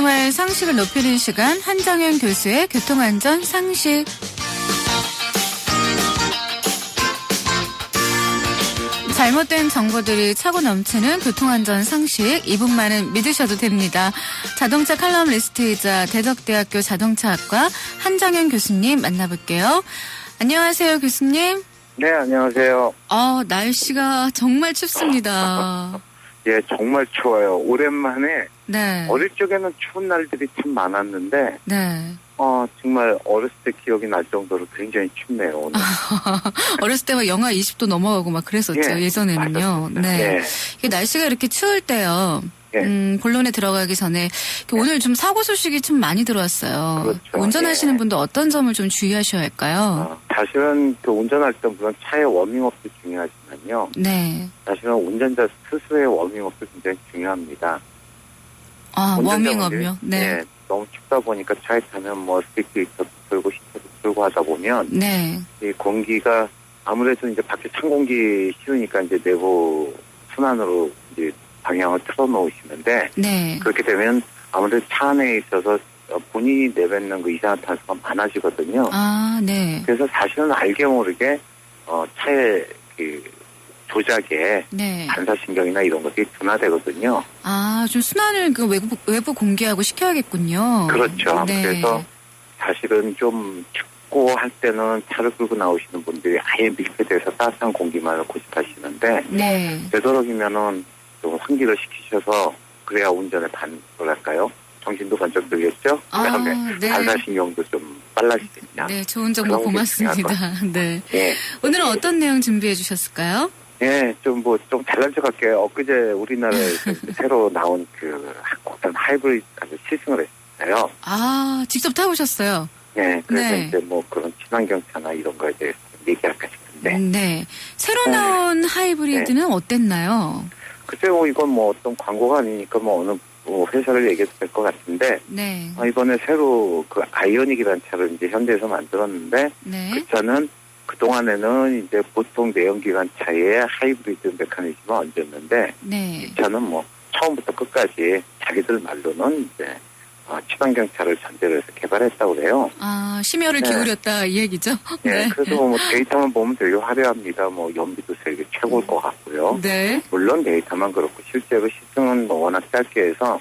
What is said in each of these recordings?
일상생활 상식을 높이는 시간 한정현 교수의 교통안전 상식. 잘못된 정보들이 차고 넘치는 교통안전 상식 2분만은 믿으셔도 됩니다. 자동차 칼럼리스트이자 대덕대학교 자동차학과 한정현 교수님 만나볼게요. 안녕하세요, 교수님. 네, 안녕하세요. 날씨가 정말 춥습니다. 예, 정말 추워요. 오랜만에 네. 어릴 적에는 추운 날들이 참 많았는데 네. 정말 어렸을 때 기억이 날 정도로 굉장히 춥네요, 오늘. 어렸을 때 막 영하 20도 넘어가고 막 그랬었죠, 예, 예전에는요. 맞았습니다. 네. 예. 이게 날씨가 이렇게 추울 때요. 예. 본론에 들어가기 전에 오늘 좀 사고 소식이 좀 많이 들어왔어요. 그렇죠. 운전하시는 예. 분들 어떤 점을 좀 주의하셔야 할까요? 사실은 운전할 때 물론 차의 워밍업도 중요하지만요. 네. 사실은 운전자 스스로의 워밍업도 굉장히 중요합니다. 워밍업요? 네. 예, 너무 춥다 보니까 차에 타면 스피커도 들고 히터도 들고 하다 보면 네. 이 공기가 아무래도 이제 밖에 찬 공기 싫으니까 이제 내부 순환으로 이제 방향을 틀어놓으시는데 네. 그렇게 되면 아무래도 차 안에 있어서 본인이 내뱉는 그 이산화탄소가 많아지거든요. 네. 그래서 사실은 알게 모르게 차의 그 조작에 네. 반사신경이나 이런 것들이 둔화되거든요. 좀 순환을 외부 공기하고 시켜야겠군요. 그렇죠. 네. 그래서 사실은 좀 춥고 할 때는 차를 끌고 나오시는 분들이 아예 밀폐돼서 따뜻한 공기만을 고집하시는데 네. 되도록이면은 좀 환기를 시키셔서 그래야 운전에 뭐랄까요? 정신도 번쩍 들겠죠? 그다음에 네. 반사신경도 좀 빨라지겠냐. 네, 좋은 정보 고맙습니다. 네. 예. 오늘은 어떤 내용 준비해 주셨을까요? 예, 좀 잘난 척 할게요. 엊그제 우리나라에서 새로 나온 국산 하이브리드 아주 시승을 했어요. 직접 타보셨어요? 네, 그래서 네. 이제 그런 친환경차나 이런 거에 대해서 얘기할까 싶은데. 네. 새로 나온 하이브리드는 어땠나요? 글쎄, 이건 어떤 광고가 아니니까 어느 회사를 얘기해도 될 것 같은데. 네. 이번에 새로 아이오닉이라는 차를 이제 현대에서 만들었는데. 네. 그 차는 그동안에는 이제 보통 내연기관 차에 하이브리드 메커니즘을 얹었는데. 네. 이 차는 처음부터 끝까지 자기들 말로는 이제 친환경차를 전제로 해서 개발했다고 그래요. 심혈을 기울였다 이 얘기죠? 네. 그래서 데이터만 보면 되게 화려합니다. 연비도 세계 최고일 것 같고요. 네. 물론 데이터만 그렇고 실제로 시승은 워낙 짧게 해서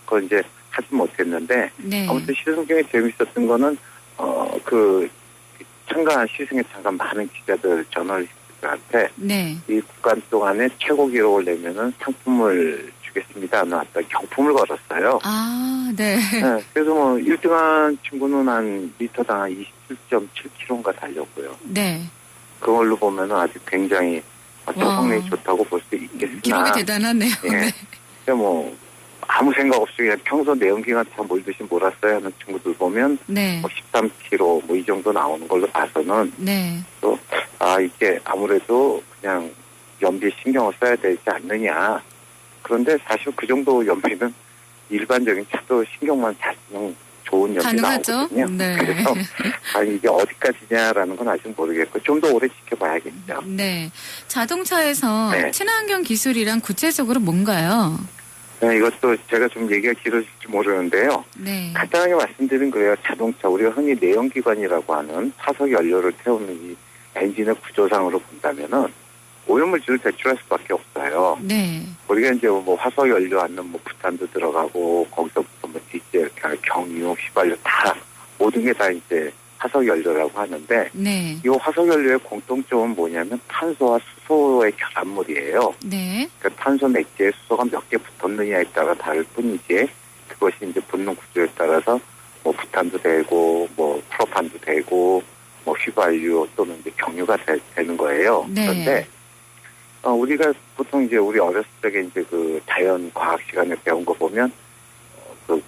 그걸 이제 하지 못했는데 네. 아무튼 시승 중에 재밌었던 거는 시승에 참가한 많은 기자들, 저널리스트들한테 네. 이 구간 동안에 최고 기록을 내면은 상품을 주겠습니다. 나왔다 경품을 걸었어요. 네. 네. 그래서 1등한 친구는 한 리터당 한 27.7km인가 달렸고요. 네. 그걸로 보면은 아주 굉장히 성능이 좋다고 볼 수 있겠으나. 기록이 대단하네요. 예. 네. 근데 아무 생각 없이 그냥 평소 내연기관 차 몰듯이 몰았어야 하는 친구들 보면. 네. 13km 이 정도 나오는 걸로 봐서는. 네. 또, 이게 아무래도 그냥 연비에 신경을 써야 되지 않느냐. 그런데 사실 그 정도 연비는 일반적인 차도 신경만 잘 쓰면 좋은 연비 가능하죠? 나오거든요. 네. 그래서 이게 어디까지냐라는 건 아직 모르겠고 좀 더 오래 지켜봐야겠죠. 네. 자동차에서 네. 친환경 기술이란 구체적으로 뭔가요? 네, 이것도 제가 좀 얘기가 길어질지 모르는데요. 네. 간단하게 말씀드린 거예요. 자동차 우리가 흔히 내연기관이라고 하는 화석 연료를 태우는 이 엔진의 구조상으로 본다면은 오염물질을 배출할 수밖에 없어요. 네. 우리가 이제 화석 연료 않는 부탄도 들어가고 거기서부터 디젤, 경유, 휘발유 다 모든 게 다 이제 화석 연료라고 하는데 네. 이 화석 연료의 공통점은 뭐냐면 탄소와 수소의 결합물이에요. 네. 그러니까 탄소 맥주에 수소가 몇 개 붙었느냐에 따라 다를 뿐이지 그것이 이제 붙는 구조에 따라서 부탄도 되고 프로판도 되고 휘발유 또는 이제 경유가 되는 거예요. 네. 그런데 우리가 보통 이제 우리 어렸을 적에 이제 자연 과학 시간에 배운 거 보면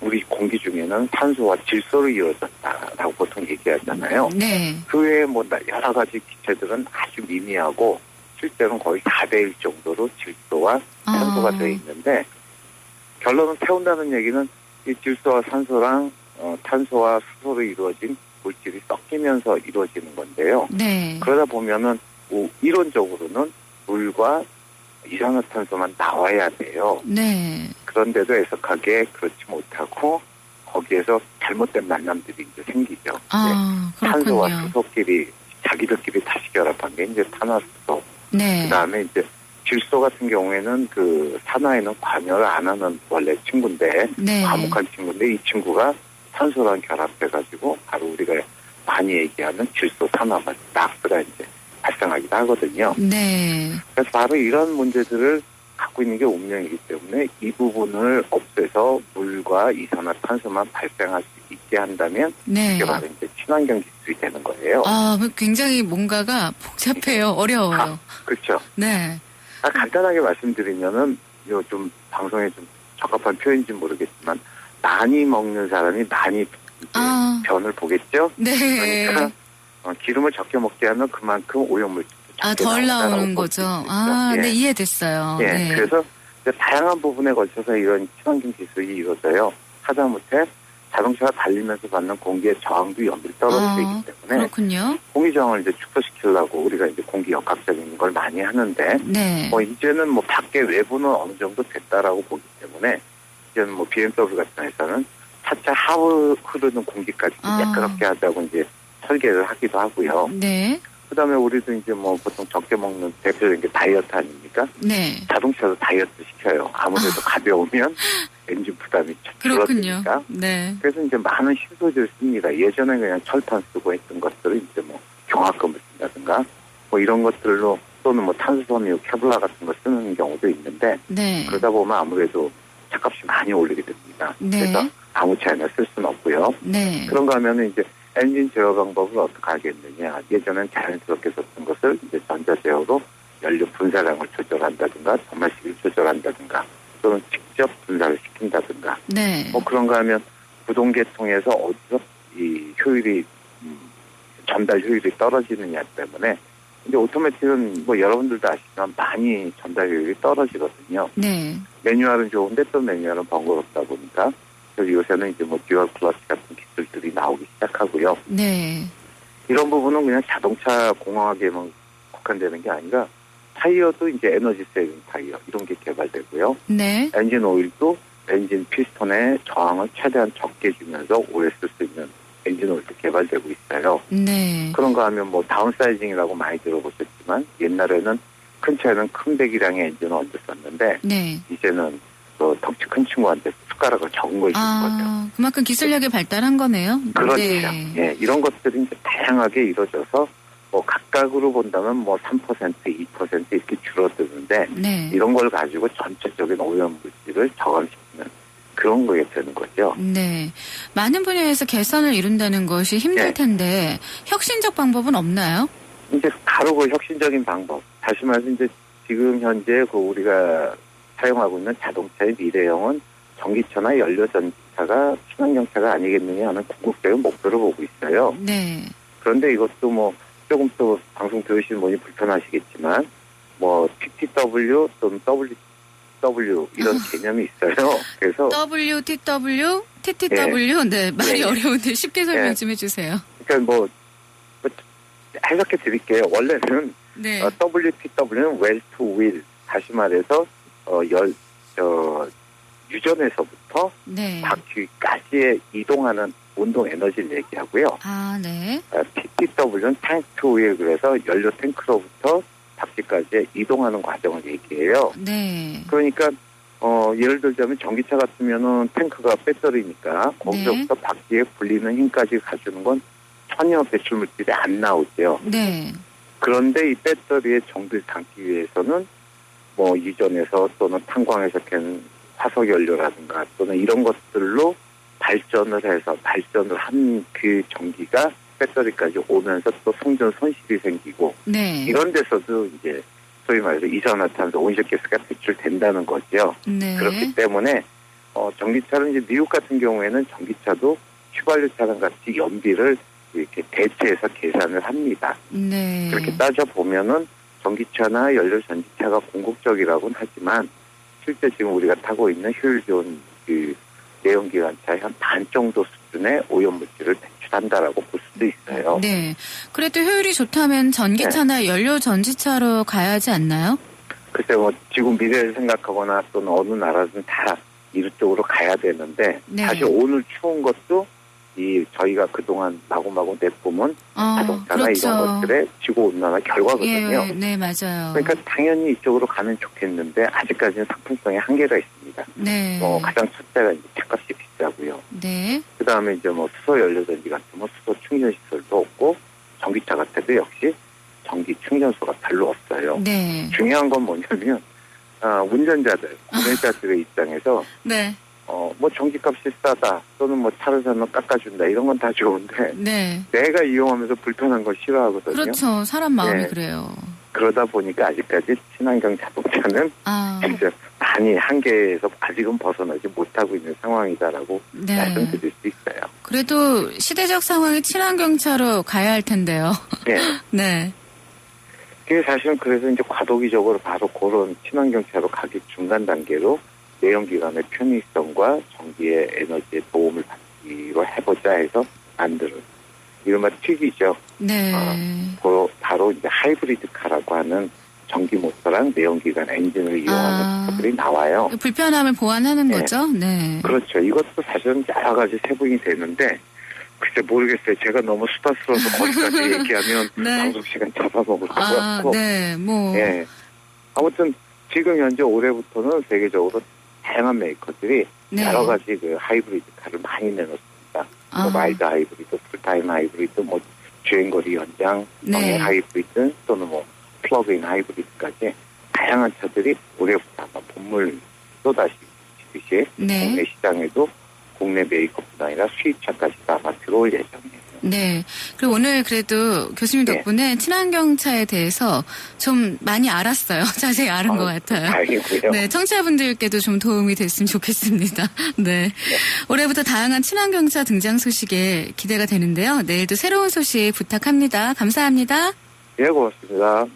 우리 공기 중에는 탄소와 질소로 이루어졌다라고 보통 얘기하잖아요. 네. 그 외에 여러 가지 기체들은 아주 미미하고 실제로는 거의 4대1 정도로 질소와 산소가 되어 있는데 결론은 태운다는 얘기는 이 질소와 산소랑 탄소와 수소로 이루어진 물질이 섞이면서 이루어지는 건데요. 네. 그러다 보면은 이론적으로는 물과 이산화탄소만 나와야 돼요. 네. 그런데도 애석하게 그렇지 못하고 거기에서 잘못된 만남들이 이제 생기죠. 아, 탄소와 그렇군요. 수소끼리 자기들끼리 다시 결합한 게 이제 탄화수소. 네. 그다음에 이제 질소 같은 경우에는 그 산화에는 관여를 안 하는 원래 친구인데 네. 과묵한 친구인데 이 친구가 탄소랑 결합해가지고 바로 우리가 많이 얘기하는 질소 산화가 낙스가 이제 발생하기도 하거든요. 네. 그래서 바로 이런 문제들을 갖고 있는 게 운명이기 때문에 이 부분을 없애서 물과 이산화탄소만 발생할 수 있게 한다면 네. 이게 바로 이제 친환경 기술이 되는 거예요. 아, 굉장히 뭔가가 복잡해요. 어려워요. 그렇죠. 네. 간단하게 말씀드리면은 요 좀 방송에 좀 적합한 표현인지 모르겠지만 많이 먹는 사람이 많이 이제 변을 보겠죠. 네. 그러니까 기름을 적게 먹게 하면 그만큼 오염물질도 적게 덜 나오는 나온다라고 거죠. 볼 수 있죠. 아, 예. 네, 이해됐어요. 예, 네. 그래서 이제 다양한 부분에 걸쳐서 이런 친환경 기술이 이루어져요. 하다못해 자동차가 달리면서 받는 공기의 저항도 연비를 떨어지기 때문에 그렇군요. 공기 저항을 이제 축소시키려고 우리가 이제 공기 역학적인 걸 많이 하는데 네. 이제는 뭐 밖에 외부는 어느 정도 됐다라고 보기 때문에 이제는 뭐 BMW 같은 회사는 차차 하루 흐르는 공기까지 매끄럽게 하자고 이제 설계를 하기도 하고요. 네. 그다음에 우리도 이제 뭐 보통 적게 먹는 대표적인 게 다이어트 아닙니까? 네. 자동차도 다이어트 시켜요. 아무래도 가벼우면 엔진 부담이 그렇군요. 줄어드니까. 네. 그래서 이제 많은 신소재를 씁니다. 예전에 그냥 철판 쓰고 했던 것들을 이제 뭐 경화금을 쓴다든가 뭐 이런 것들로 또는 뭐 탄수섬유, 케블라 같은 거 쓰는 경우도 있는데 네. 그러다 보면 아무래도 차값이 많이 올리게 됩니다. 네. 그래서 아무 차이나 쓸 수는 없고요. 네. 그런가 하면은 이제 엔진 제어 방법을 어떻게 하겠느냐. 예전엔 자연스럽게 썼던 것을 이제 전자제어로 연료 분사량을 조절한다든가 점화시기를 조절한다든가 또는 직접 분사를 시킨다든가 네. 뭐 그런가 하면 구동계통에서 어디서 이 효율이 전달 효율이 떨어지느냐 때문에 이제 오토매틱은 뭐 여러분들도 아시지만 많이 전달 효율이 떨어지거든요. 네. 매뉴얼은 좋은데 또 매뉴얼은 번거롭다 보니까 그래서 요새는 이제 뭐 듀얼 클러치 같은 기술들이 나오기 시작하고요. 네. 이런 부분은 그냥 자동차 공학에만 국한되는 게 아니라 타이어도 이제 에너지 세이빙 타이어 이런 게 개발되고요. 네. 엔진 오일도 엔진 피스톤의 저항을 최대한 적게 주면서 오래 쓸 수 있는 엔진 오일도 개발되고 있어요. 네. 그런가 하면 뭐 다운사이징이라고 많이 들어보셨지만 옛날에는 큰 차에는 큰 배기량의 엔진을 얹어 썼는데 네. 이제는 덩치 큰 친구한테 숟가락을 적은 걸 주는 거죠. 그만큼 기술력이 발달한 거네요. 그렇죠. 네. 예, 이런 것들이 이제 다양하게 이루어져서 뭐 각각으로 본다면 뭐 3%, 2% 이렇게 줄어드는데 네. 이런 걸 가지고 전체적인 오염 물질을 저감시키는 그런 거게 되는 거죠. 네. 많은 분야에서 개선을 이룬다는 것이 힘들 네. 텐데 혁신적 방법은 없나요? 이제 바로 그 혁신적인 방법. 다시 말해서 이제 지금 현재 그 우리가 사용하고 있는 자동차의 미래형은 전기차나 연료 전기차가 친환경차가 아니겠느냐 하는 궁극적인 목표를 보고 있어요. 네. 그런데 이것도 뭐 조금 또 방송 들으시는 분이 불편하시겠지만 뭐 TTW 또는 WW 이런 개념이 있어요. 그래서 WTW, TTW, 네, 말이 예. 어려운데 쉽게 설명 예. 좀 해주세요. 그러니까 뭐 해석해 드릴게요. 원래는 네. WTW는 well to will 다시 말해서 유전에서부터 네. 바퀴까지의 이동하는 운동 에너지를 얘기하고요. 아, 네. TTW는 tank to wheel 그래서 연료 탱크로부터 바퀴까지 이동하는 과정을 얘기해요. 네. 그러니까 예를 들자면 전기차 같으면은 탱크가 배터리니까 거기서부터 바퀴에 불리는 힘까지 가주는 건 전혀 배출물질이 안 나오죠. 네. 그런데 이 배터리에 정비를 담기 위해서는 뭐 이전에서 또는 탄광에서 캔 화석연료라든가 또는 이런 것들로 발전을 한 그 전기가 배터리까지 오면서 또 송전 손실이 생기고 네. 이런 데서도 이제 소위 말해서 이산화탄소 온실가스가 배출된다는 거죠. 네. 그렇기 때문에 전기차는 이제 미국 같은 경우에는 전기차도 휘발유 차량 같이 연비를 이렇게 대체해서 계산을 합니다. 네. 그렇게 따져 보면은 전기차나 연료 전기차가 궁극적이라고는 하지만 실제 지금 우리가 타고 있는 효율 좋은 그 내연기관차의 한 반 정도 수준의 오염물질을 배출한다라고 볼 수도 있어요. 네. 그래도 효율이 좋다면 전기차나 연료 전지차로 가야 하지 않나요? 글쎄 뭐 지금 미래를 생각하거나 또는 어느 나라든 다 이쪽으로 가야 되는데 네. 사실 오늘 추운 것도 저희가 그동안 마구마구 내뿜은 자동차나 그렇죠. 이런 것들의 지구온난화 결과거든요. 예, 네, 맞아요. 그러니까 당연히 이쪽으로 가면 좋겠는데 아직까지는 상품성에 한계가 있습니다. 네. 가장 첫째가 이제 차값이 비싸고요. 네. 그 다음에 이제 수소 연료전지 같은 수소 충전 시설도 없고 전기차 같아도 역시 전기 충전소가 별로 없어요. 네. 중요한 건 뭐냐면 운전자들의 입장에서 네. 전기값이 싸다 또는 차를 사면 깎아준다 이런 건 다 좋은데 네. 내가 이용하면서 불편한 걸 싫어하거든요. 그렇죠. 사람 마음이 네. 그래요. 그러다 보니까 아직까지 친환경 자동차는 이제 많이 한계에서 아직은 벗어나지 못하고 있는 상황이다라고 네. 말씀드릴 수 있어요. 그래도 시대적 상황이 친환경차로 가야 할 텐데요. 네. 네. 그게 사실은 그래서 이제 과도기적으로 바로 그런 친환경차로 가기 중간 단계로 내연기관의 편의성과 전기의 에너지의 도움을 받기로 해보자 해서 만드는 이른바 튀기죠. 네. 바로 이제 하이브리드 카라고 하는 전기 모터랑 내연기관 엔진을 이용하는 차들이 나와요. 불편함을 보완하는 네. 거죠? 네. 그렇죠. 이것도 사실은 여러 가지 세분이 되는데 글쎄 모르겠어요. 제가 너무 수다스러워서 거기까지 얘기하면 네. 방송 시간 잡아먹을 것 같고. 네. 예. 아무튼 지금 현재 올해부터는 세계적으로 다양한 메이커들이 네. 여러 가지 그 하이브리드 카를 많이 내놓습니다. 마일드 하이브리드, 풀타임 하이브리드, 주행거리 연장, 네. 정행 하이브리드 또는 플러그인 하이브리드까지 다양한 차들이 올해부터 아마 본물 쏟아지듯이 네. 국내 시장에도 국내 메이커뿐 아니라 수입차까지 아마 들어올 예정이에요. 네. 그리고 오늘 그래도 교수님 덕분에 친환경차에 대해서 좀 많이 알았어요. 자세히 알은 것 같아요. 다행이고요. 네. 청취자분들께도 좀 도움이 됐으면 좋겠습니다. 네. 올해부터 다양한 친환경차 등장 소식에 기대가 되는데요. 내일도 새로운 소식 부탁합니다. 감사합니다. 네, 고맙습니다.